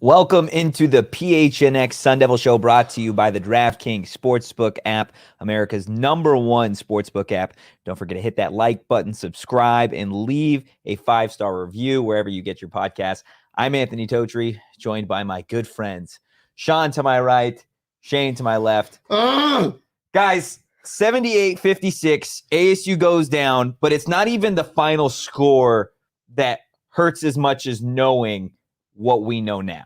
Welcome into the PHNX Sun Devil Show, brought to you by the DraftKings Sportsbook app, America's #1 sportsbook app. Don't forget to hit that like button, subscribe, and leave a 5-star review wherever you get your podcasts. I'm Anthony Totri, joined by my good friends, Shawn to my right, Shane to my left. Guys, 78-56, ASU goes down, but it's not even the final score that hurts as much as knowing what we know now.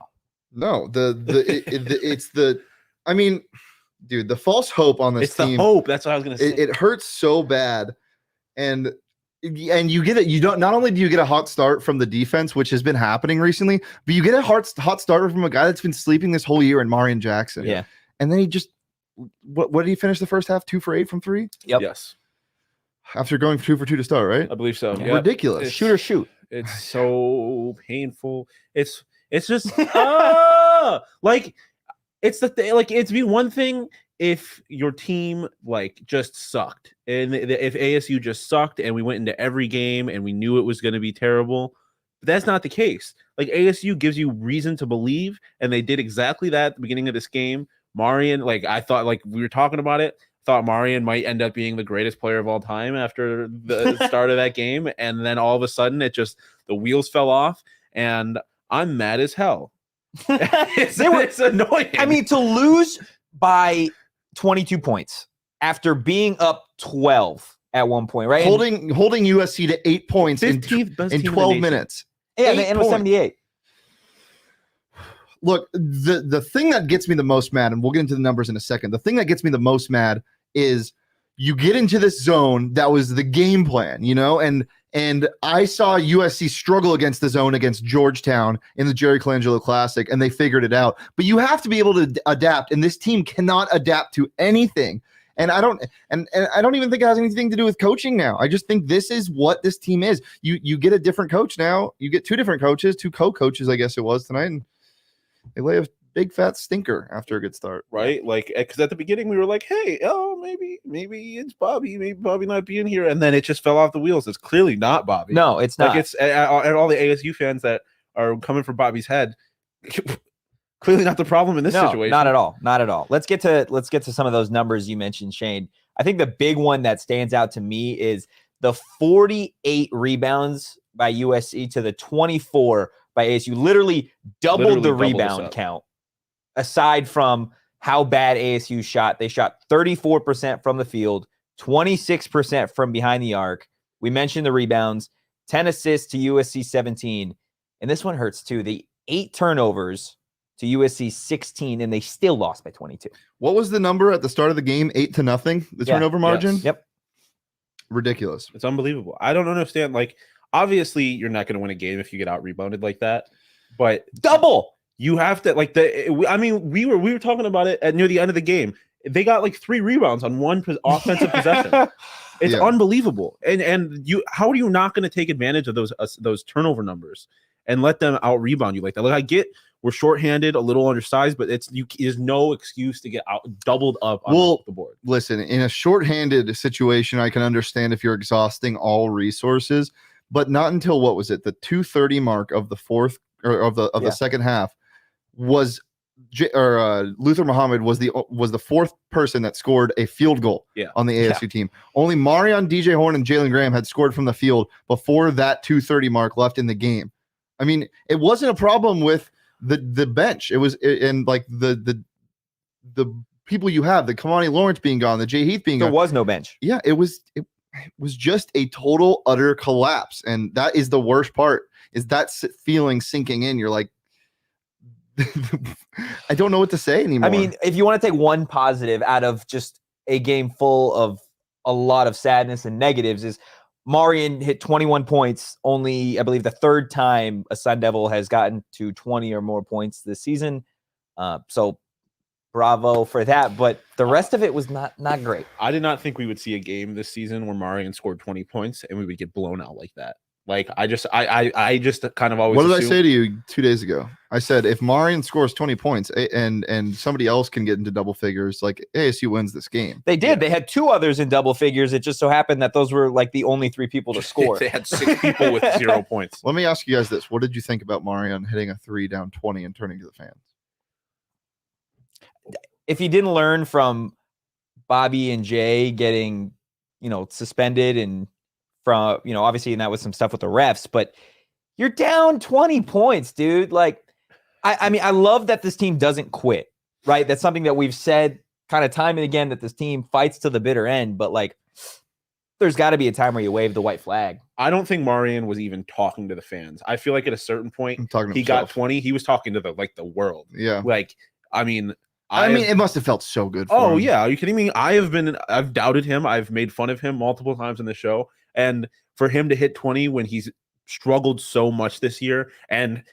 No, it's the, I mean, dude, the false hope on this team. It's the hope. That's what I was gonna say. It hurts so bad, and you get it. You don't. Not only do you get a hot start from the defense, which has been happening recently, but you get a hot starter from a guy that's been sleeping this whole year in Marreon Jackson. Yeah, and then he just what did he finish the first half? 2 for 8 from 3. Yep. Yes. After going 2 for 2 to start, right? I believe so. Yeah. Yep. Ridiculous. Shoot or shoot. It's so painful. It's just like it's the thing. Like it'd be one thing if your team like just sucked, and if ASU just sucked, and we went into every game and we knew it was going to be terrible. But that's not the case. Like ASU gives you reason to believe, and they did exactly that at the beginning of this game. Marreon, like I thought, like we were talking about it, thought Marreon might end up being the greatest player of all time after the start of that game, and then all of a sudden the wheels fell off, and I'm mad as hell. It's annoying. I mean, to lose by 22 points after being up 12 at one point, right? Holding USC to 8 points in 12 minutes. Yeah, they ended with 78. Look, the thing that gets me the most mad, and we'll get into the numbers in a second. The thing that gets me the most mad is you get into this zone that was the game plan, and I saw USC struggle against the zone against Georgetown in the Jerry Colangelo Classic, and they figured it out. But you have to be able to adapt, and this team cannot adapt to anything. And I don't even think it has anything to do with coaching now. I just think this is what this team is. You get a different coach now. You get 2 different coaches, 2 co-coaches, I guess it was tonight, and they lay a big fat stinker after a good start, right? Like, because at the beginning we were like, "Hey, maybe it's Bobby, maybe Bobby not being here," and then it just fell off the wheels. It's clearly not Bobby. No, it's not. Like it's and all the ASU fans that are coming for Bobby's head. Clearly not the problem in this situation. Not at all. Not at all. Let's get to some of those numbers you mentioned, Shane. I think the big one that stands out to me is the 48 rebounds by USC to the 24 by ASU. Literally doubled the rebound count. Aside from how bad ASU shot, they shot 34% from the field, 26% from behind the arc. We mentioned the rebounds, 10 assists to USC 17. And this one hurts too. The 8 turnovers to USC 16, and they still lost by 22. What was the number at the start of the game? 8-0, the turnover margin? Yes. Yep. Ridiculous. It's unbelievable. I don't understand. Like, obviously, you're not going to win a game if you get out rebounded like that. But double. You have to we were talking about it near the end of the game. They got like 3 rebounds on one offensive possession. It's unbelievable. And how are you not going to take advantage of those turnover numbers and let them out rebound you like that? Like I get we're shorthanded, a little undersized, but there's no excuse to get out doubled up on the board. Listen, in a shorthanded situation, I can understand if you're exhausting all resources, but not until what was it, the 2:30 mark of the fourth or of the second half. Was Luther Muhammad was the 4th person that scored a field goal on the ASU team. Only Marreon, DJ Horne, and Jalen Graham had scored from the field before that 2:30 mark left in the game. I mean, it wasn't a problem with the bench. It was the people you have, the Kamani Lawrence being gone, the Jay Heath being gone. There was no bench. Yeah, it was just a total utter collapse, and that is the worst part. Is that feeling sinking in? You're like, I don't know what to say anymore. I mean, if you want to take one positive out of just a game full of a lot of sadness and negatives, is Marreon hit 21 points, only, I believe, the 3rd time a Sun Devil has gotten to 20 or more points this season. So bravo for that. But the rest of it was not great. I did not think we would see a game this season where Marreon scored 20 points and we would get blown out like that. Like I just kind of always. What did I assume- say to you 2 days ago? I said if Marreon scores 20 points and somebody else can get into double figures, like ASU wins this game. They did. They had 2 others in double figures. It just so happened that those were like the only 3 people to score. They had 6 people with 0 points. Let me ask you guys this: what did you think about Marreon hitting a 3 down 20 and turning to the fans? If he didn't learn from Bobby and Jay getting, suspended and from, obviously, and that was some stuff with the refs, but you're down 20 points, dude. Like, I mean, I love that this team doesn't quit, right? That's something that we've said kind of time and again, that this team fights to the bitter end, but like, there's got to be a time where you wave the white flag. I don't think Marreon was even talking to the fans. I feel like at a certain point, he got 20. He was talking to the world. Yeah. Like, I mean, it must have felt so good for him. Yeah. Are you kidding me? I've doubted him. I've made fun of him multiple times in the show. And for him to hit 20 when he's struggled so much this year, and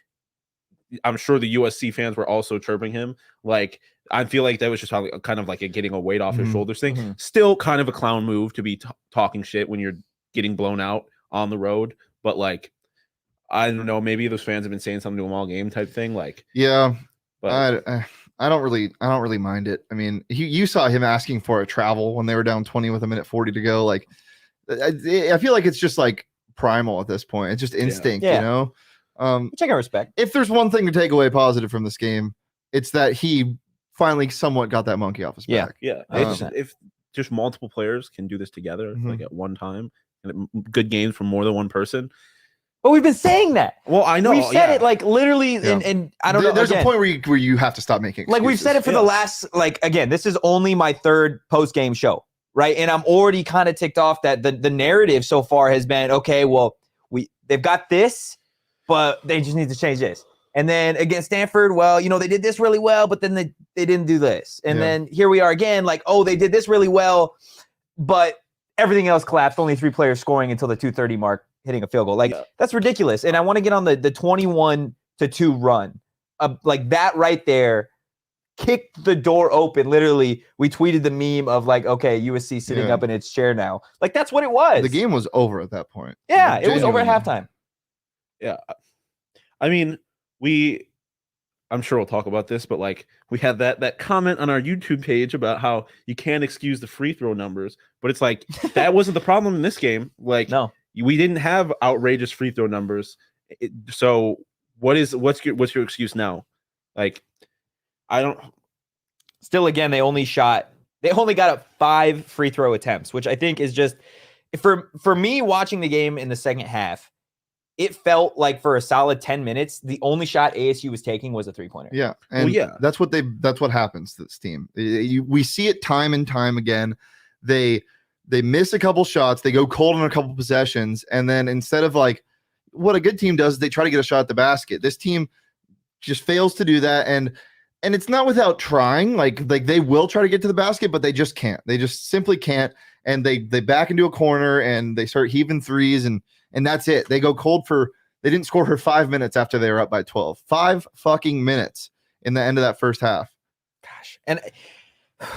I'm sure the USC fans were also chirping him. Like, I feel like that was just kind of like a getting a weight off his shoulders thing. Mm-hmm. Still kind of a clown move to be talking shit when you're getting blown out on the road. But like, I don't know, maybe those fans have been saying something to him all game type thing. Like, yeah, but I don't really mind it. I mean, you saw him asking for a travel when they were down 20 with a minute 40 to go. Like, I feel like it's just like primal at this point. It's just instinct, Yeah. you know? Which I can respect. If there's one thing to take away positive from this game, it's that he finally somewhat got that monkey off his back. Yeah. If just multiple players can do this together, Mhm. like at one time, and good games from more than one person. But we've been saying that. Well, I know We've said it like literally, and I don't know. There's again, a point where you have to stop making excuses. like we've said it for the last, like, again, this is only my 3rd post-game show, right? And I'm already kind of ticked off that the narrative so far has been, okay, well, they've got this, but they just need to change this. And then against Stanford, well, they did this really well, but then they didn't do this. And then here we are again, like, oh, they did this really well, but everything else collapsed. Only 3 players scoring until the 2:30 mark, hitting a field goal. Like, that's ridiculous. And I want to get on the 21-2 run. Like, that right there kicked the door open. Literally, we tweeted the meme of like, okay, USC sitting up in its chair now. Like, that's what it was. The game was over at that point. Yeah, Like, it was over at halftime. Yeah. I mean, I'm sure we'll talk about this, but like, we had that comment on our YouTube page about how you can't excuse the free throw numbers, but it's like, that wasn't the problem in this game. Like, No. We didn't have outrageous free throw numbers. So what's your excuse now? Like, I don't. Still, again, they only got up 5 free throw attempts, which I think is just, for me watching the game in the second half, it felt like for a solid 10 minutes, the only shot ASU was taking was a 3-pointer. Yeah. And that's what happens to this team. We see it time and time again. They miss a couple shots, they go cold on a couple possessions, and then instead of like what a good team does, they try to get a shot at the basket. This team just fails to do that, and it's not without trying. Like they will try to get to the basket, but they just can't. They just simply can't, and they back into a corner and they start heaving threes, and that's it. They go cold they didn't score for 5 minutes after they were up by 12. 5 fucking minutes in the end of that first half. Gosh. And you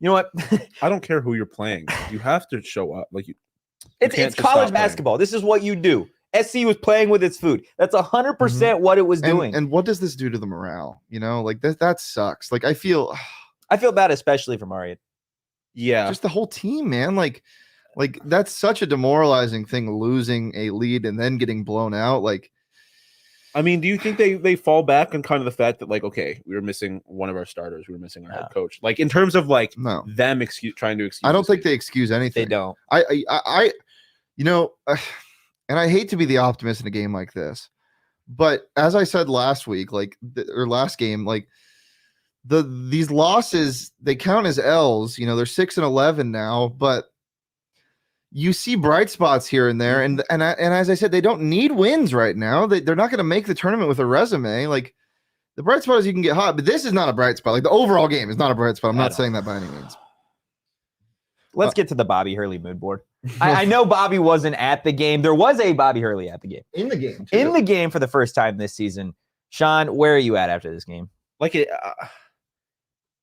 know what? I don't care who you're playing. You have to show up. Like, it's college basketball. This is what you do. SC was playing with its food. That's 100% what it was doing. And what does this do to the morale? Like that sucks. Like I feel bad, especially for Marreon. Yeah. Just the whole team, man. Like that's such a demoralizing thing, losing a lead and then getting blown out. Like, I mean, do you think they fall back on kind of the fact that, like, okay, we were missing one of our starters, we were missing our head coach, like in terms of like them trying to excuse? I don't think they excuse anything. They don't. I and I hate to be the optimist in a game like this, but as I said last week, or last game, like these losses, they count as L's. They're 6-11 now, but you see bright spots here and there, and as I said, they don't need wins right now. They're not going to make the tournament with a resume. Like, the bright spot is you can get hot, but this is not a bright spot. Like, the overall game is not a bright spot. I'm not saying that by any means. Let's get to the Bobby Hurley mood board. I know Bobby wasn't at the game. There was a Bobby Hurley at the game. In the game, too. In the game for the first time this season. Shawn, where are you at after this game? Like,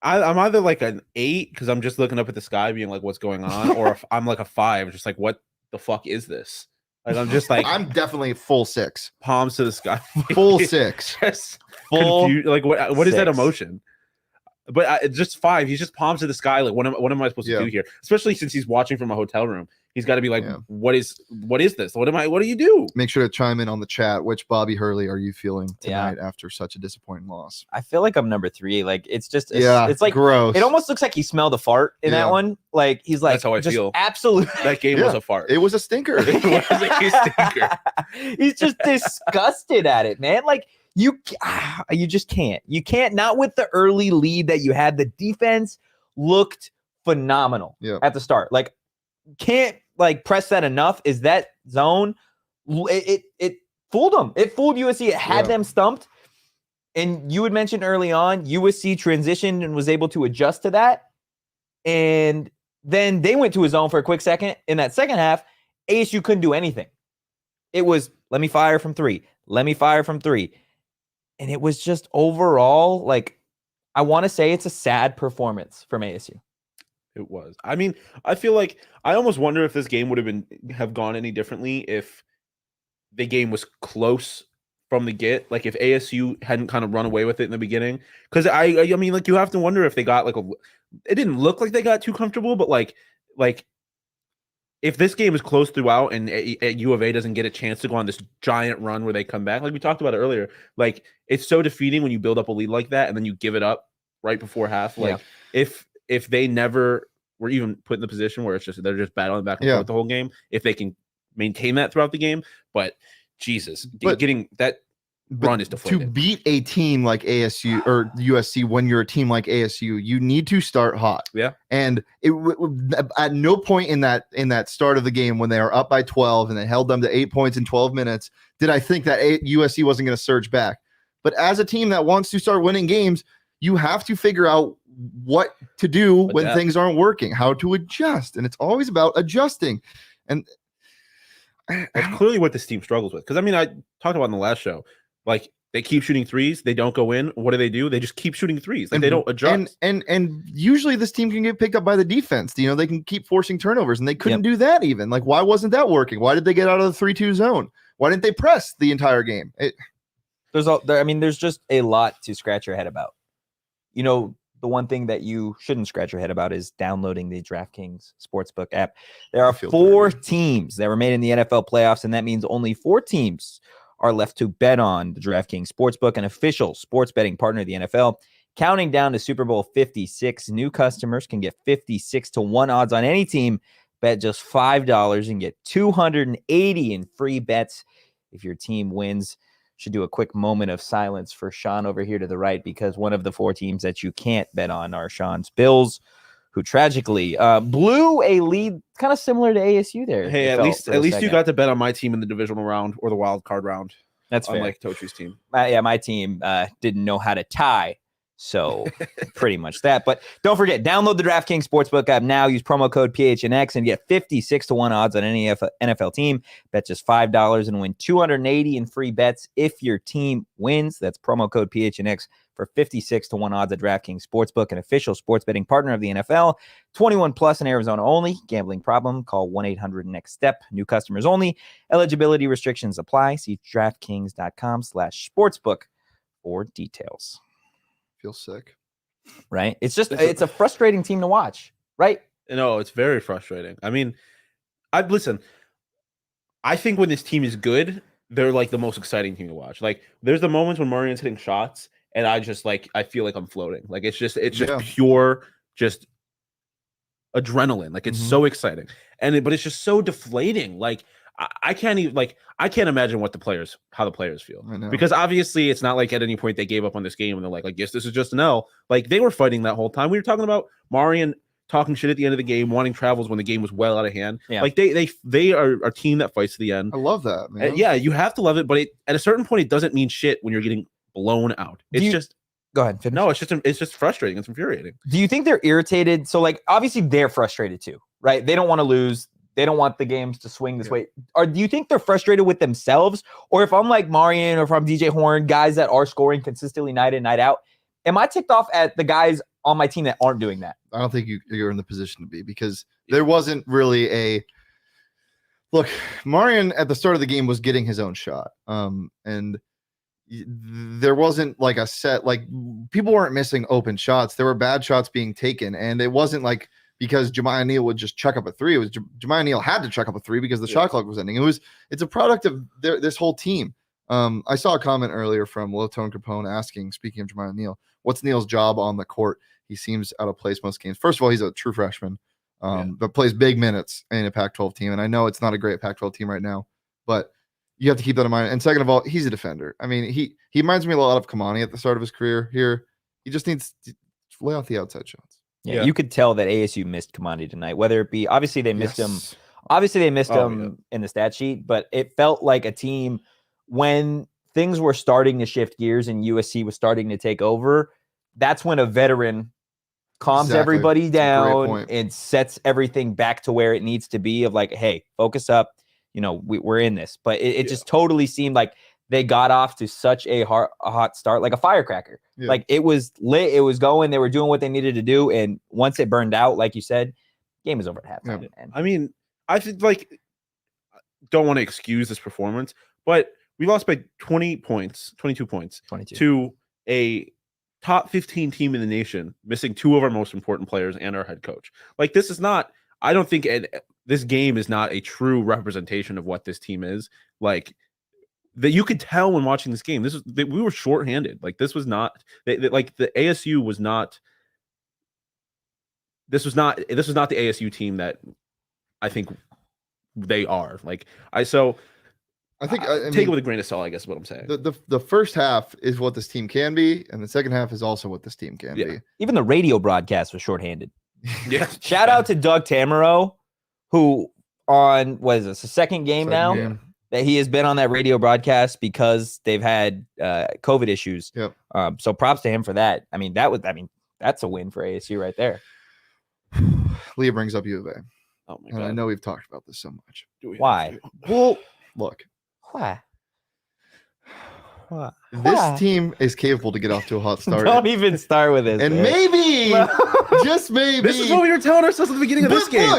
I'm either like an 8 because I'm just looking up at the sky being like, what's going on? Or if I'm like a 5, just like, what the fuck is this? Like I'm just like I'm definitely full 6. palms to the sky. Full 6. Just Full confused. Like what is that 6. emotion? But just 5. He's just palms to the sky. Like what am I supposed to do here? Especially since he's watching from a hotel room. He's got to be like, what is this? What do you do? Make sure to chime in on the chat. Which Bobby Hurley are you feeling tonight after such a disappointing loss? I feel like I'm number 3. Like it's just it's like gross. It almost looks like he smelled a fart in that one. Like he's like, that's how I feel. Absolutely, that game was a fart. It was a stinker. It was a stinker. He's just disgusted at it, man. Like you just can't. You can't. Not with the early lead that you had. The defense looked phenomenal at the start. Like can't like press that enough. Is that zone? It fooled them. It fooled USC. It had them stumped. And you had mentioned early on, USC transitioned and was able to adjust to that. And then they went to a zone for a quick second. In that second half, ASU couldn't do anything. It was, let me fire from 3. Let me fire from 3. And it was just overall, like, I want to say it's a sad performance from ASU. It was. I mean, I feel like I almost wonder if this game would have gone any differently if the game was close from the get. Like if ASU hadn't kind of run away with it in the beginning. Because I mean, like you have to wonder if they got like it didn't look like they got too comfortable, but like if this game is close throughout and U of A doesn't get a chance to go on this giant run where they come back, like we talked about it earlier, like it's so defeating when you build up a lead like that and then you give it up right before half. Like if they never were even put in the position where they're just battling back and forth the whole game, if they can maintain that throughout the game, but Jesus, getting that run is deflated. To beat a team like ASU or USC when you're a team like ASU, you need to start hot. Yeah. And at no point in that start of the game when they are up by 12 and they held them to 8 points in 12 minutes did I think that USC wasn't going to surge back. But as a team that wants to start winning games, you have to figure out what to do when things aren't working, how to adjust. And it's always about adjusting. And that's clearly what this team struggles with. Because, I mean, I talked about in the last show, like they keep shooting threes. They don't go in. What do? They just keep shooting threes. Like they don't adjust. And usually this team can get picked up by the defense. You know, they can keep forcing turnovers, and they couldn't do that even. Like, why wasn't that working? Why did they get out of the 3-2 zone? Why didn't they press the entire game? There's just a lot to scratch your head about. You know, the one thing that you shouldn't scratch your head about is downloading the DraftKings Sportsbook app. There are 4 teams that remain in the NFL playoffs, and that means only 4 teams are left to bet on. The DraftKings Sportsbook, an official sports betting partner of the NFL. Counting down to Super Bowl 56, new customers can get 56-1 odds on any team. Bet just $5 and get $280 in free bets if your team wins. Should do a quick moment of silence for Sean over here to the right, because one of the 4 teams that you can't bet on are Sean's Bills, who tragically blew a lead kind of similar to ASU there. Hey, at least you got to bet on my team in the divisional round or the wild card round. That's fair. Unlike Totri's team. My team didn't know how to tie. So pretty much that. But don't forget, download the DraftKings Sportsbook app now. Use promo code PHNX and get 56-1 odds on any NFL team. Bet just $5 and win $280 in free bets if your team wins. That's promo code PHNX for 56-1 odds at DraftKings Sportsbook, an official sports betting partner of the NFL. 21 plus in Arizona only. Gambling problem? Call 1-800-NEXT-STEP. New customers only. Eligibility restrictions apply. See DraftKings.com/sportsbook for details. Feel sick, right? It's a frustrating team to watch, right? No, it's very frustrating. I mean, I think when this team is good, they're like the most exciting team to watch. Like there's the moments when Marreon's hitting shots and I feel like I'm floating. Like it's just pure just adrenaline. Like it's so exciting. But it's just so deflating. Like I can't imagine how the players feel, because obviously it's not like at any point they gave up on this game and they're like, yes, this is just an L. Like they were fighting that whole time. We were talking about Marreon talking shit at the end of the game, wanting travels when the game was well out of hand. Yeah. Like they are a team that fights to the end. I love that, man. Yeah, you have to love it, but at a certain point, it doesn't mean shit when you're getting blown out. Go ahead. Finish. No, it's just frustrating. It's infuriating. Do you think they're irritated? So like obviously they're frustrated too, right? They don't want to lose. They don't want the games to swing this way. Or do you think they're frustrated with themselves? Or if I'm like Marreon or if I'm DJ Horne, guys that are scoring consistently night in, night out, am I ticked off at the guys on my team that aren't doing that? I don't think you're in the position to be, because there wasn't really Look, Marreon at the start of the game was getting his own shot. And there wasn't like a set, like people weren't missing open shots. There were bad shots being taken. And it wasn't like because Jemiah Neal would just chuck up a three. It was Jemiah Neal had to chuck up a three because the shot clock was ending. It's a product of this whole team. I saw a comment earlier from Low Tone Capone asking, speaking of Jemiah Neal, what's Neal's job on the court? He seems out of place most games. First of all, he's a true freshman. But plays big minutes in a Pac-12 team. And I know it's not a great Pac-12 team right now, but you have to keep that in mind. And second of all, he's a defender. I mean, he reminds me a lot of Kamani at the start of his career here. He just needs to lay off the outside shots. Yeah, you could tell that ASU missed Kamani tonight, whether it be, obviously they missed him. Obviously they missed him in the stat sheet, but it felt like a team when things were starting to shift gears and USC was starting to take over. That's when a veteran calms everybody down and sets everything back to where it needs to be of like, hey, focus up. You know, we're in this. But it just totally seemed like they got off to such a hot start, like a firecracker. Yeah. Like it was lit. It was going. They were doing what they needed to do. And once it burned out, like you said, game was over at halftime. Yeah. I mean, I think like, don't want to excuse this performance, but we lost by 22 points to a top 15 team in the nation, missing two of our most important players and our head coach. Like this is not, I don't think this game is not a true representation of what this team is. Like that you could tell when watching this game, we were shorthanded. Like this was not like the ASU was not, this was not the ASU team that I think they are. Like I think I take it with a grain of salt, I guess is what I'm saying. The first half is what this team can be, and the second half is also what this team can be. Even the radio broadcast was shorthanded. Shout out to Doug Tamaro, who on the second game now that he has been on that radio broadcast because they've had COVID issues. Yep. So props to him for that. I mean, that's a win for ASU right there. Leah brings up U of A. Oh my God. I know we've talked about this so much. Why? Well, look. Why? This team is capable to get off to a hot start. Don't even start with this. And maybe, just maybe. This is what we were telling ourselves at the beginning of this game.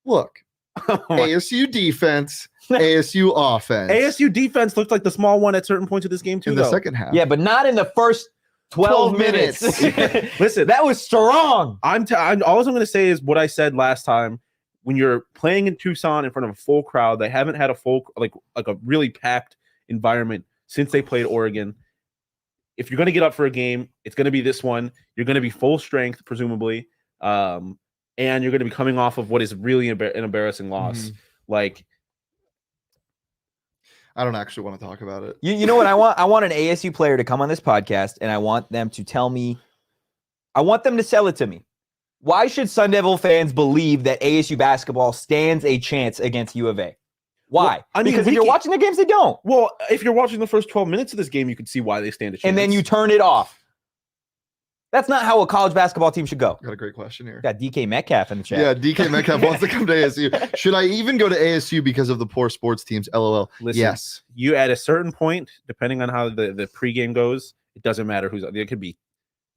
Look. ASU defense, ASU offense. ASU defense looked like the small one at certain points of this game too. In the second half. Yeah, but not in the first 12 minutes. Listen, that was strong. All I'm going to say is what I said last time. When you're playing in Tucson in front of a full crowd, they haven't had a full, like a really packed environment since they played Oregon. If you're going to get up for a game, it's going to be this one. You're going to be full strength, presumably, and you're going to be coming off of what is really an embarrassing loss. Like, I don't actually want to talk about it. You know what I want? I want an ASU player to come on this podcast, and I want them to tell me. I want them to sell it to me. Why should Sun Devil fans believe that ASU basketball stands a chance against U of A? Why? Well, because if you're watching the games, they don't. Well, if you're watching the first 12 minutes of this game, you can see why they stand a chance. And then you turn it off. That's not how a college basketball team should go. Got a great question here. Got DK Metcalf in the chat. Yeah, DK Metcalf wants to come to ASU. Should I even go to ASU because of the poor sports teams? LOL. Listen, yes. You at a certain point, depending on how the pregame goes, it doesn't matter who's. There could be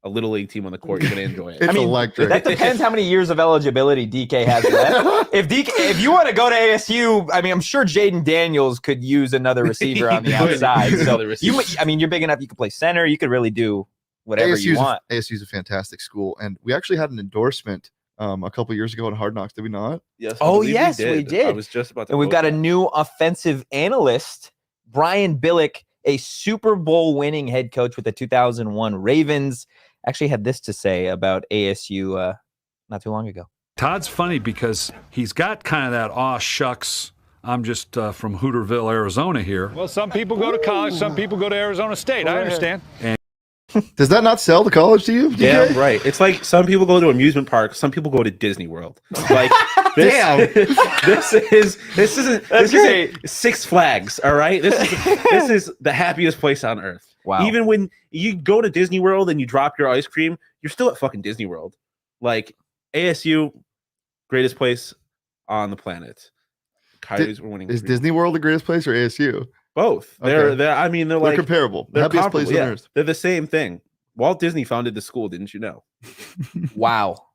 a little league team on the court. You're going to enjoy it. It's electric. That depends how many years of eligibility DK has left. If you want to go to ASU, I mean, I'm sure Jaden Daniels could use another receiver on the outside. So you're big enough. You could play center. You could really do whatever you want. ASU is a fantastic school, and we actually had an endorsement a couple years ago in Hard Knocks. Did we not? Yes. Yes, we did. I was just about to. And we've got a new offensive analyst, Brian Billick, a Super Bowl winning head coach with the 2001 Ravens. Actually had this to say about ASU not too long ago. Todd's funny because he's got kind of that aw shucks. I'm just from Hooterville, Arizona here. Well, some people go to college, some people go to Arizona State. I understand. And does that not sell the college to you? Yeah, right. It's like some people go to amusement park, some people go to Disney World. Like this is Six Flags. All right, this is the happiest place on earth. Wow. Even when you go to Disney World and you drop your ice cream, you're still at fucking Disney World. Like ASU, greatest place on the planet. Coyotes were winning. Is Disney World the greatest place or ASU? Both. Okay. They're like comparable. They're happiest place on earth. They're the same thing. Walt Disney founded the school, didn't you know? Wow.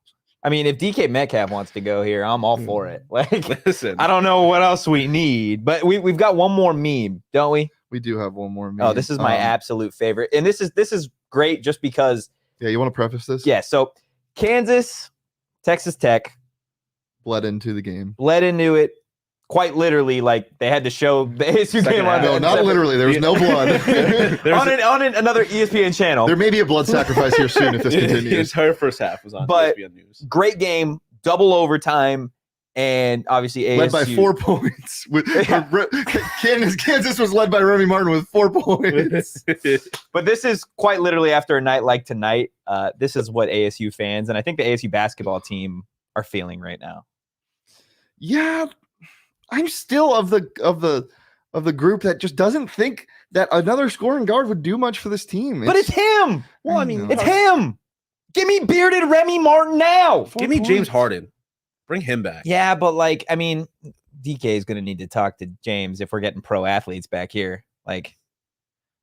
I mean, if DK Metcalf wants to go here, I'm all for it. Like, Listen, I don't know what else we need, but we've got one more meme, don't we? We do have one more. Oh, this is my absolute favorite, and this is great just because. Yeah, you want to preface this? Yeah. So Kansas, Texas Tech bled into the game. Bled into it. Quite literally, like they had to show the ASU game on. No, not literally. There was no blood. on another ESPN channel. There may be a blood sacrifice here soon if this continues. The entire first half was on ESPN News. Great game, double overtime, and obviously ASU led by 4 points. Kansas was led by Remy Martin with 4 points. But this is quite literally after a night like tonight. This is what ASU fans and I think the ASU basketball team are feeling right now. Yeah. I'm still of the group that just doesn't think that another scoring guard would do much for this team. But it's him. Well, I mean, it's him. Give me bearded Remy Martin now. Give me James Harden. Bring him back. Yeah, but like, I mean, DK is going to need to talk to James if we're getting pro athletes back here. Like,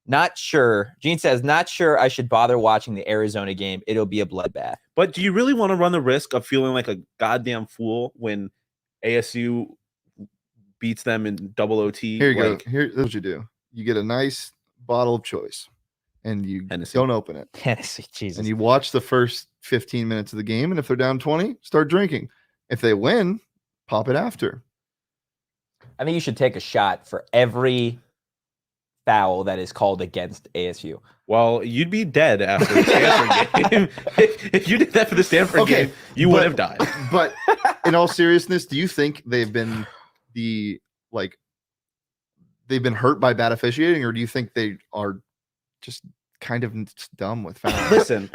not sure. Gene says, not sure I should bother watching the Arizona game. It'll be a bloodbath. But do you really want to run the risk of feeling like a goddamn fool when ASU beats them in double OT? Here you go. Here's what you do. You get a nice bottle of choice and you don't open it. Hennessy, Jesus. And you watch the first 15 minutes of the game. And if they're down 20, start drinking. If they win, pop it after. I think you should take a shot for every foul that is called against ASU. Well, you'd be dead after the Stanford game. If you did that for the Stanford game, you would have died. But in all seriousness, do you think they've been they've been hurt by bad officiating, or do you think they are just kind of dumb with fouls? Listen,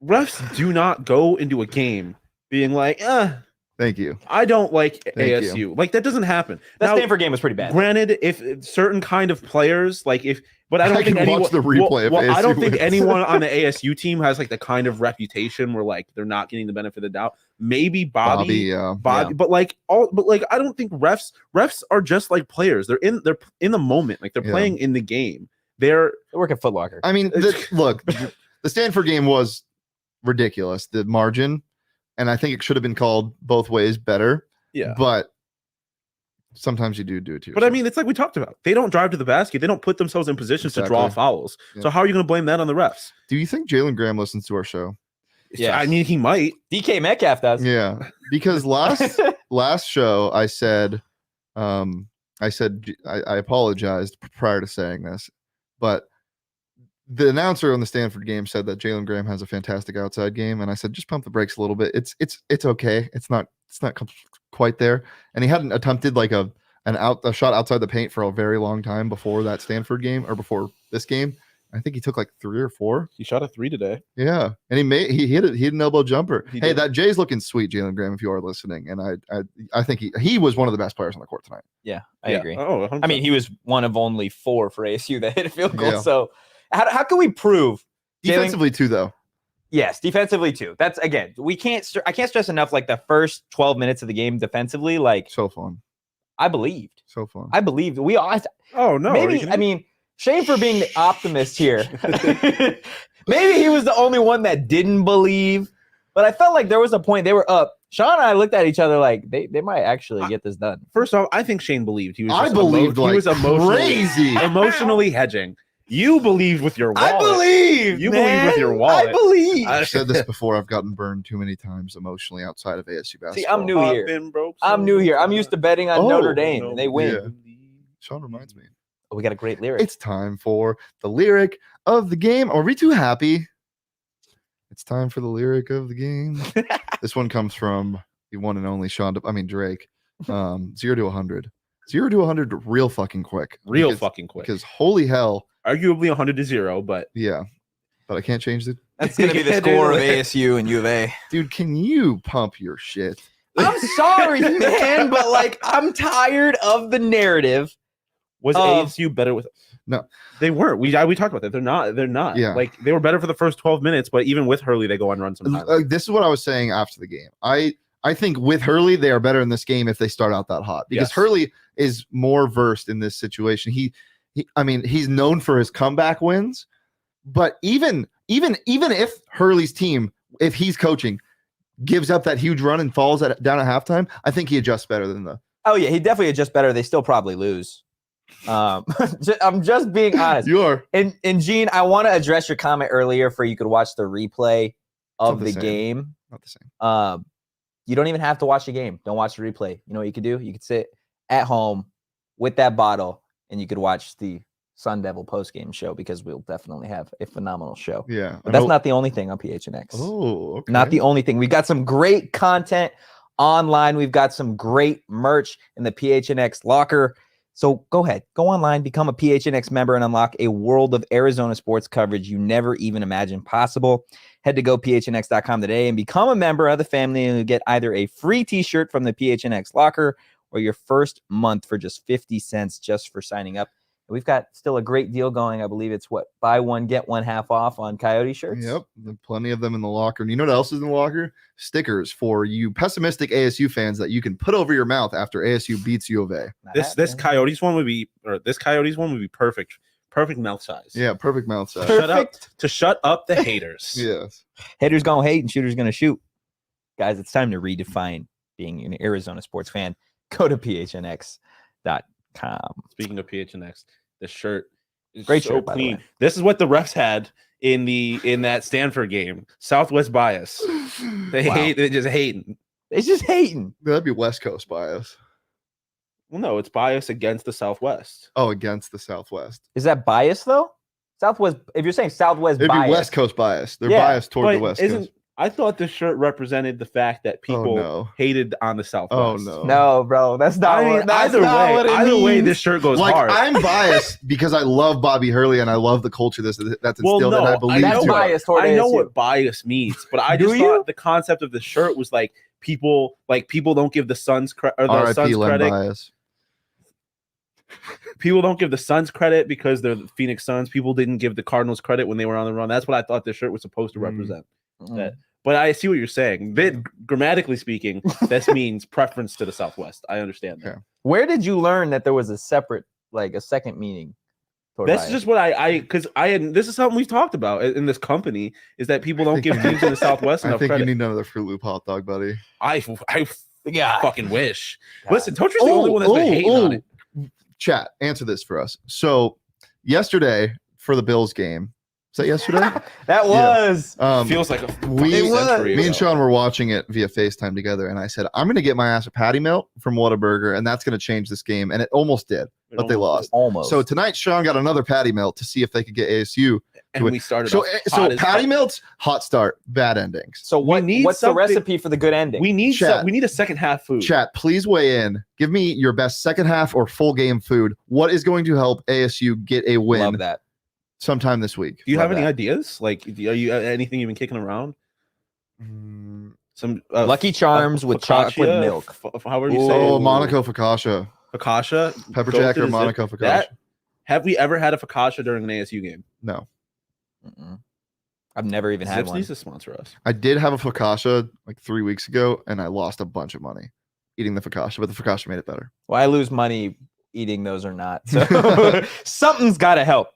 refs do not go into a game being like, thank you. I don't like Thank ASU. you. Like, that doesn't happen. That Stanford game was pretty bad. Granted, if certain kind of players, like but I don't think anyone. Watch the replay well, if ASU I don't think wins. anyone on the ASU team has like the kind of reputation where like they're not getting the benefit of the doubt. Maybe Bobby, yeah. but I don't think refs are just like players. They're in the moment, like they're playing in the game. They work at Foot Locker. I mean, look, the Stanford game was ridiculous. The margin, and I think it should have been called both ways better. Yeah, but sometimes you do it to yourself. But I mean, it's like we talked about. They don't drive to the basket. They don't put themselves in positions to draw fouls. Yeah. So how are you going to blame that on the refs? Do you think Jalen Graham listens to our show? Yeah, I mean, he might. DK Metcalf does. Yeah, because last show I said I apologized prior to saying this, but the announcer on the Stanford game said that Jalen Graham has a fantastic outside game, and I said just pump the brakes a little bit. It's okay. It's not quite there, and he hadn't attempted like a shot outside the paint for a very long time before that Stanford game or before this game. I think he took like 3 or 4. He shot a 3 today. Yeah, and he hit an elbow jumper. Hey, that Jay's looking sweet, Jalen Graham, if you are listening. And I think he was one of the best players on the court tonight. Yeah, I agree. Oh, 100%. I mean, he was one of only 4 for ASU that hit a field goal. Yeah. So how can we prove defensively too, though? Yes, defensively too. That's again, I can't stress enough. Like the first 12 minutes of the game defensively, like so fun. I believed. So fun. I believed. We all. Oh no. Maybe I mean. Shame for being the optimist here. Maybe he was the only one that didn't believe, but I felt like there was a point they were up. Sean and I looked at each other like they might actually get this done. First off, I think Shane believed. He was. I believed he was emotionally hedging. You believed with your wallet. I believe. You believe with your wallet. I believe. I've said this before. I've gotten burned too many times emotionally outside of ASU basketball. See, I'm new here. I'm new here. I'm used to betting on Notre Dame. And they win. Yeah. Sean reminds me. Oh, we got a great lyric. It's time for the lyric of the game. Are we too happy? It's time for the lyric of the game. This one comes from the one and only Drake. 0 to 100. 0 to 100 real fucking quick. Because holy hell. Arguably 100 to 0, but yeah. But I can't change it. That's going to be the score of ASU and U of A. Dude, can you pump your shit? I'm sorry, man, but like I'm tired of the narrative. Was ASU better with? No, they weren't. We talked about that. They're not. Yeah. Like they were better for the first 12 minutes, but even with Hurley, they go on runs sometimes. This is what I was saying after the game. I think with Hurley, they are better in this game if they start out that hot because Hurley is more versed in this situation. He's known for his comeback wins, but even if Hurley's team if he's coaching, gives up that huge run and falls down at halftime, I think he adjusts better than the. Oh yeah, he definitely adjusts better. They still probably lose. I'm just being honest. You are. And Gene, I want to address your comment earlier for you could watch the replay of the same. game. Not the same. You don't even have to watch the game. Don't watch the replay. You know what you could do? You could sit at home with that bottle and you could watch the Sun Devil post-game show because we'll definitely have a phenomenal show. Yeah. But that's not the only thing on PHNX. Oh, okay. Not the only thing. We've got some great content online. We've got some great merch in the PHNX locker. So go ahead, go online, become a PHNX member, and unlock a world of Arizona sports coverage you never even imagined possible. Head to gophnx.com today and become a member of the family, and you'll get either a free t-shirt from the PHNX locker or your first month for just 50 cents just for signing up. And we've got still a great deal going. I believe it's buy one, get one half off on Coyote shirts. Yep. There are plenty of them in the locker. And you know what else is in the locker? Stickers for you pessimistic ASU fans that you can put over your mouth after ASU beats U of A. This Coyotes one would be perfect mouth size. Yeah, perfect mouth size. Shut up the haters. Yes. Haters gonna hate and shooters gonna shoot. Guys, it's time to redefine being an Arizona sports fan. Go to phnx.com. Speaking of PHNX, the shirt is Great so shirt, by the clean. way. This is what the refs had in that Stanford game. Southwest bias. They're just hating. It's just hating. That'd be West Coast bias. Well, no, it's bias against the Southwest. Oh, against the Southwest. Is that bias though? Southwest. If you're saying Southwest It'd bias, be West Coast bias. They're Yeah, biased toward the West Coast. I thought this shirt represented the fact that people hated on the Southwest. Oh no. no, bro, that's not. Either way, this shirt goes like, hard. I'm biased because I love Bobby Hurley and I love the culture that's instilled, and I believe that's to it. bias toward I know ASU. what bias means, but I just thought the concept of the shirt was like people don't give the Suns credit. Bias. People don't give the Suns credit because they're the Phoenix Suns. People didn't give the Cardinals credit when they were on the run. That's what I thought this shirt was supposed to represent. But I see what you're saying. Grammatically speaking, this means preference to the Southwest. I understand that. Okay. Where did you learn that there was a separate, a second meaning? That's just what this is something we've talked about in this company is that people don't give teams in the Southwest enough credit. You need another Fruit Loop hot dog, buddy. I fucking wish. God. Listen, Totri's the only one that's been hating on it. Chat, answer this for us. So yesterday for the Bills game, is that yesterday? That was. Feels like me and Sean were watching it via FaceTime together, and I said, I'm going to get my ass a patty melt from Whataburger, and that's going to change this game. And it almost did, but they lost. Almost. So tonight, Sean got another patty melt to see if they could get ASU. And we started So patty melts, hot start, bad endings. So what's the recipe for the good ending? We need a second half food. Chat, please weigh in. Give me your best second half or full game food. What is going to help ASU get a win? Love that. Sometime this week. Do you have any ideas? Like, are you anything you've been kicking around? Some Lucky Charms with chocolate milk. However you say it. Oh, Monaco focaccia. Focaccia? Pepper jack or Monaco focaccia. Have we ever had a focaccia during an ASU game? No. I've never even had Zips one. needs to sponsor us. I did have a focaccia like 3 weeks ago, and I lost a bunch of money eating the focaccia, but the focaccia made it better. Well, I lose money eating those or not. So something's got to help.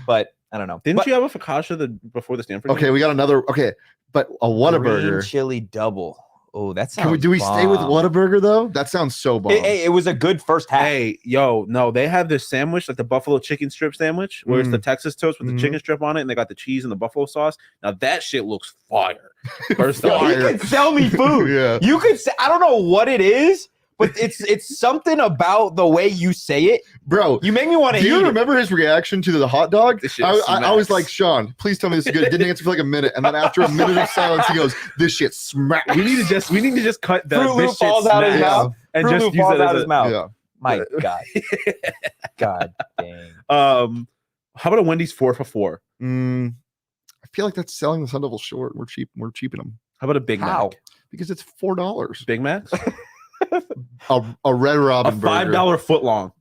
But I don't know. Didn't you have a focaccia before the Stanford game? Okay, we got another. Okay, but a Whataburger. Green chili double. Oh, that sounds. Do we stay with Whataburger though? That sounds so bomb. It was a good first half. Hey, no, they have this sandwich, like the buffalo chicken strip sandwich, where it's the Texas toast with the chicken strip on it, and they got the cheese and the buffalo sauce. Now that shit looks fire. First off, You could sell me food. Yeah. You could say, I don't know what it is, but it's something about the way you say it. Bro, You make me want to do eat you it. remember his reaction to the hot dog? This shit I was smacks. like, Sean, please tell me this is good. Didn't answer for like a minute, and then after a minute of silence, he goes, "This shit smacks." we need to just cut the Fruit Loop this shit falls out of his smacks mouth. and Fruit just Loop use falls it out as his a mouth. Yeah. My God. God dang. How about a Wendy's 4 for $4? I feel like that's selling the Sun Devil short. We're cheaping them How about a Big How? Mac? because it's $4. Big Macs? A Red A Robin burger. $5 foot long.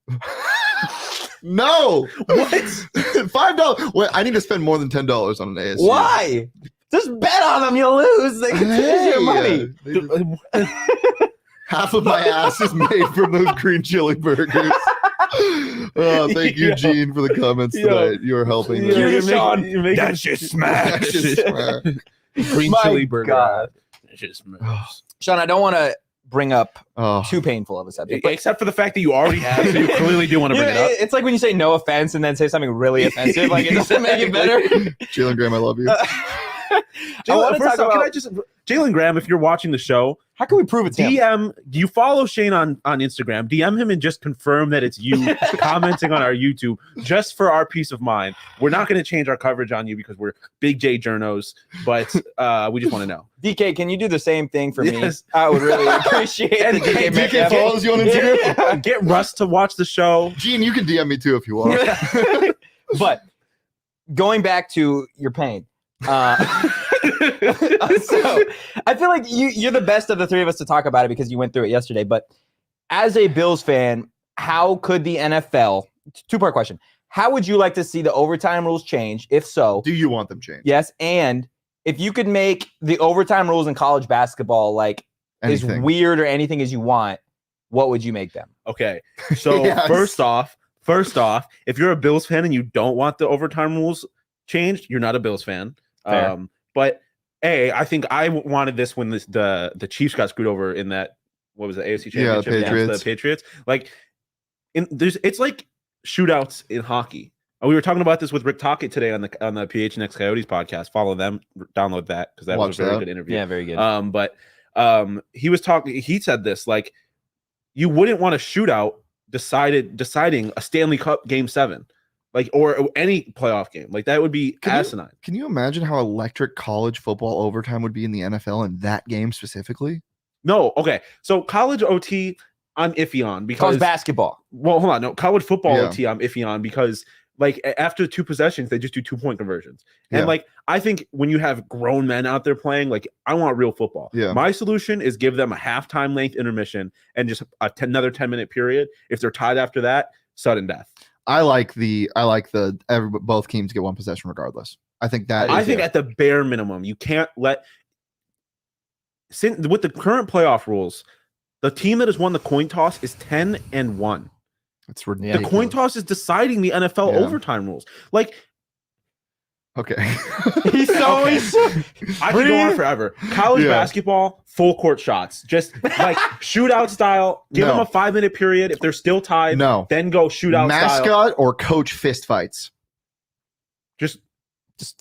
No, What? $5. Wait, I need to spend more than $10 on an ASU. Why? Just bet on them. You'll lose. They can take your money. Half of my ass is made from those green chili burgers. Thank you, Gene, for the comments tonight. You're helping. You're Sean. making That shit smacks. That shit smacks. Green My chili burger. God. It just moves. Sean, I don't want to bring up Oh, too painful of a subject. But Except for the fact that you already have, so you clearly do want to bring it up. It's like when you say no offense and then say something really offensive. Like, it doesn't make it better. Jalen Graham, I love you. Jalen Graham, if you're watching the show, How can we prove it's him? do you follow Shane on Instagram? DM him and just confirm that it's you commenting on our YouTube, just for our peace of mind. We're not going to change our coverage on you because we're big J journos, but we just want to know. DK, can you do the same thing for Yes. me? I would really appreciate it. DK, DK follows you on Instagram. Yeah. Get Russ to watch the show. Gene, you can DM me too if you want. But going back to your pain. So I feel like you're the best of the three of us to talk about it because you went through it yesterday. But as a Bills fan, how could the NFL, two-part question, how would you like to see the overtime rules change? If so, Do you want them changed? yes. And if you could make the overtime rules in college basketball like Anything. as weird or anything as you want, what would you make them? Okay, so Yes. first off, if you're a Bills fan and you don't want the overtime rules changed, you're not a Bills fan. Fair. But I think I wanted this when the Chiefs got screwed over in that, what was it, AFC Yeah, the Championship against Patriots. the Patriots. Like, it's like shootouts in hockey. We were talking about this with Rick Tocchet today on the PHNX Coyotes podcast. Follow them, download that because that was Watch a very that. good interview. Yeah, very good. But he was talking. He said this, like, you wouldn't want a shootout deciding a Stanley Cup Game 7, like, or any playoff game. Like, that would be asinine. Can you imagine how electric college football overtime would be in the NFL in that game specifically? No, okay. So college OT, I'm iffy on because College basketball. Well, hold on. No, college football Yeah. OT, I'm iffy on because, like, after 2 possessions, they just do 2-point conversions. And Yeah. like, I think when you have grown men out there playing, like, I want real football. Yeah. My solution is give them a halftime length intermission and just another 10-minute period. If they're tied after that, sudden death. I like both teams get one possession regardless. I think that I is think it. at the bare minimum, you can't let, with the current playoff rules, the team that has won the coin toss is 10-1. It's The ridiculous. coin toss is deciding the NFL Yeah. overtime rules. Like, Okay. He's so I could go on forever. College Yeah. basketball, full court shots, just like shootout style. Give No. them a 5-minute period. If they're still tied, No. then go shootout Mascot style. or coach fist fights. Just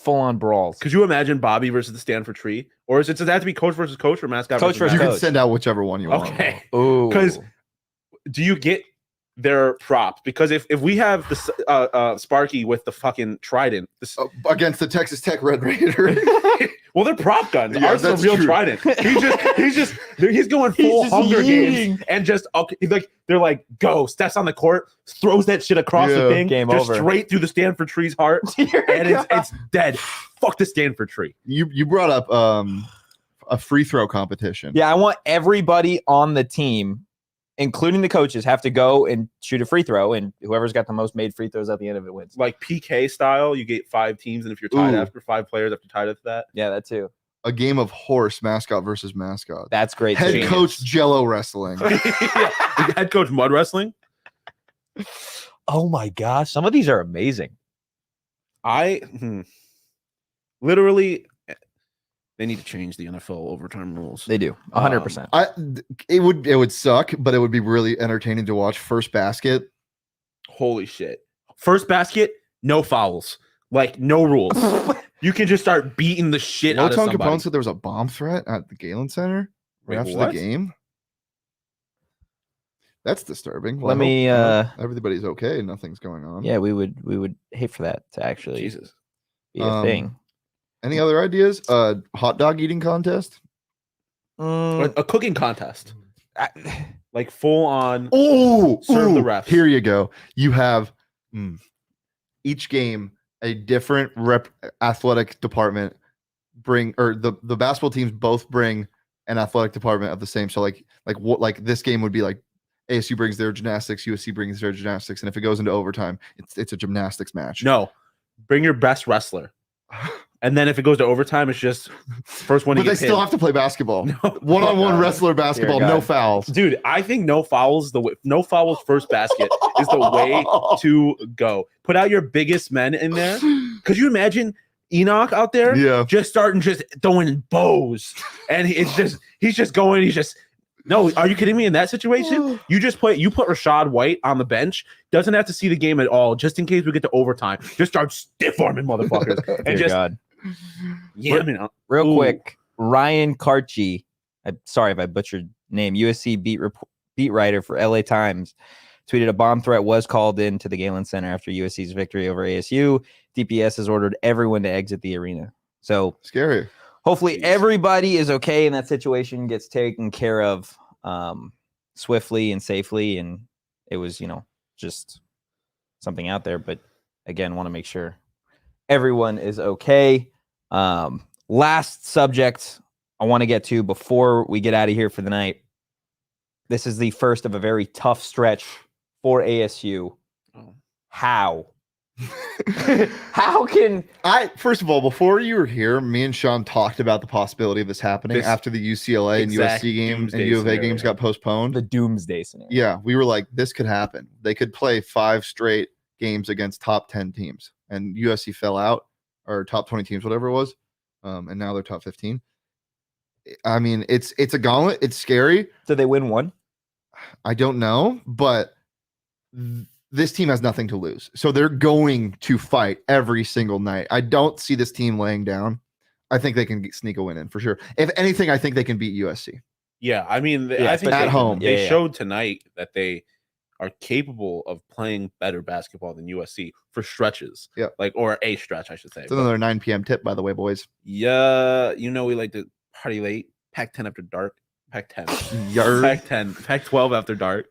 full on brawls. could you imagine Bobby versus the Stanford Tree, or does it have to be coach versus coach or mascot? Coach versus You mascot? can coach. send out whichever one you want. Okay, Ooh. because do you get their props? Because if we have the Sparky with the fucking trident, this, Against the Texas Tech Red Raider. well, they're prop guns. Yeah, Ours is a that's real true. trident. He's going full just Hunger yeeting. Games and just like they're like go steps on the court, throws that shit across the Yeah. thing, Game just over. straight through the Stanford Tree's heart, and it's dead. Fuck the Stanford Tree. You brought up a free throw competition. Yeah, I want everybody on the team, including the coaches, have to go and shoot a free throw, and whoever's got the most made free throws at the end of it wins. Like PK style, you get 5 teams, and if you're tied Ooh. after 5 players after tied after that, Yeah, that too. A game of horse mascot versus mascot. That's great. Head too. coach Jello wrestling. Yeah. Head coach mud wrestling. Oh my gosh, some of these are amazing. Literally, they need to change the NFL overtime rules. They do 100%. It would suck, but it would be really entertaining to watch. First basket. Holy shit! First basket, no fouls, like no rules. You can just start beating the shit out of Loton somebody. Capone said there was a bomb threat at the Galen Center Wait, right after what? the game. That's disturbing. Let I me, hope everybody's okay. Nothing's going on. Yeah, we would hate for that to actually Jesus. be a thing. Any other ideas? Hot dog eating contest. A cooking contest, like full on. Oh, Serve the refs. Here you go. You have each game a different athletic department or the basketball teams both bring an athletic department of the same. So like this game would be like ASU brings their gymnastics, USC brings their gymnastics, and if it goes into overtime, it's a gymnastics match. No, bring your best wrestler, and then if it goes to overtime, it's just first one. But they still have to play basketball. One-on-one wrestler basketball, Dear no God. fouls. Dude, I think no fouls. No fouls first basket is the way to go. Put out your biggest men in there. Could you imagine Enoch out there, just throwing bows, and he's just going. No, are you kidding me? In that situation, you put Rashad White on the bench, doesn't have to see the game at all, just in case we get to overtime. Just start stiff arming motherfuckers, and just God. Real quick, Ryan Karchi, I'm sorry if I butchered name, USC beat writer for LA Times, tweeted a bomb threat was called into the Galen Center after USC's victory over ASU. DPS has ordered everyone to exit the arena. So scary. Hopefully everybody is okay in that situation, gets taken care of swiftly and safely. And it was, just something out there. But again, want to make sure everyone is okay. Last subject I want to get to before we get out of here for the night. This is the first of a very tough stretch for ASU. How? How can first of all, before you were here, me and Shawn talked about the possibility of this happening after the UCLA and USC games and U of A games got postponed. The doomsday scenario. Yeah, we were like, this could happen. They could play 5 straight games against top 10 teams, and USC fell out, or top 20 teams, whatever it was, and now they're top 15. I mean, it's a gauntlet. It's scary. Did they win one? I don't know, but this team has nothing to lose. So they're going to fight every single night. I don't see this team laying down. I think they can sneak a win in for sure. If anything, I think they can beat USC. Yeah, I mean, I think at home. They showed tonight that they are capable of playing better basketball than USC for stretches. Yeah. Or a stretch, I should say. It's another 9 p.m. tip, by the way, boys. Yeah, we like to party late. Pac-10 after dark. Pac-10. Pac-10. Pac-12 after dark.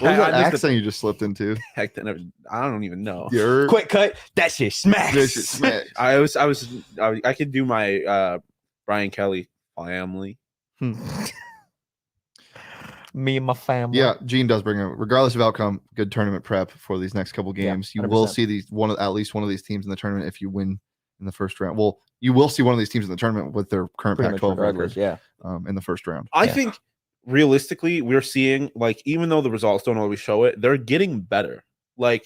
What was that accent you just slipped into? Pac-10. I don't even know. Quick cut. That shit smacks. I could do my Brian Kelly family. Me and my family. Yeah, Gene does bring up, regardless of outcome, good tournament prep for these next couple games. Yeah, you will see at least one of these teams in the tournament if you win in the first round. Well, you will see one of these teams in the tournament with their current Pac-12 record. Yeah. In the first round. I think realistically, we're seeing, even though the results don't always show it, they're getting better. I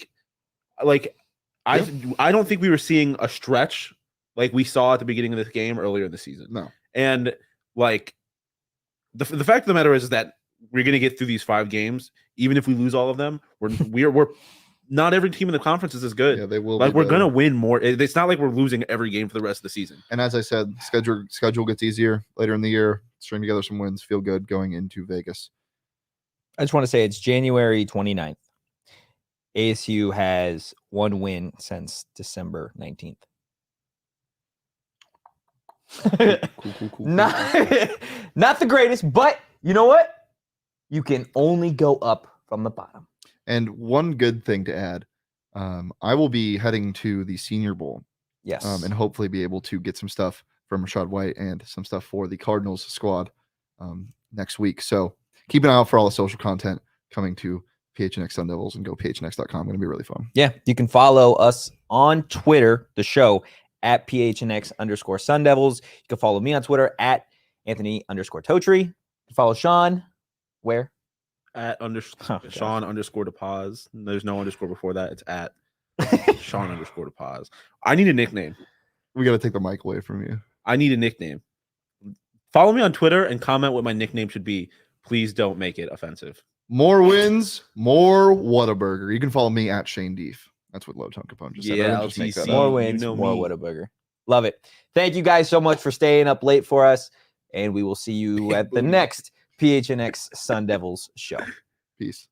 don't think we were seeing a stretch like we saw at the beginning of this game earlier in the season. No. And the fact of the matter is that we're going to get through these 5 games, even if we lose all of them. We're not every team in the conference is as good. Yeah, they will. We're going to win more. It's not like we're losing every game for the rest of the season. And as I said, schedule gets easier later in the year. String together some wins, feel good going into Vegas. I just want to say it's January 29th. ASU has 1 win since December 19th. Cool. Not the greatest, but you know what? You can only go up from the bottom. And one good thing to add, I will be heading to the Senior Bowl. Yes. And hopefully be able to get some stuff from Rashad White and some stuff for the Cardinals squad next week. So keep an eye out for all the social content coming to PHNX Sun Devils, and go phnx.com. Going to be really fun. Yeah. You can follow us on Twitter, the show, at PHNX_Sun Devils. You can follow me on Twitter at Anthony_Totri. You can follow Shawn where? At Shawn _DePaz. There's no underscore before that. It's at Shawn _DePaz. I need a nickname. We got to take the mic away from you. I need a nickname. Follow me on Twitter and comment what my nickname should be. Please don't make it offensive. More wins, more Whataburger. You can follow me at Shane Deef. That's what Low Tone Capone just said. Yeah, just make that more up. wins, more Whataburger. Love it. Thank you guys so much for staying up late for us, and we will see you at the next PHNX Sun Devils show. Peace.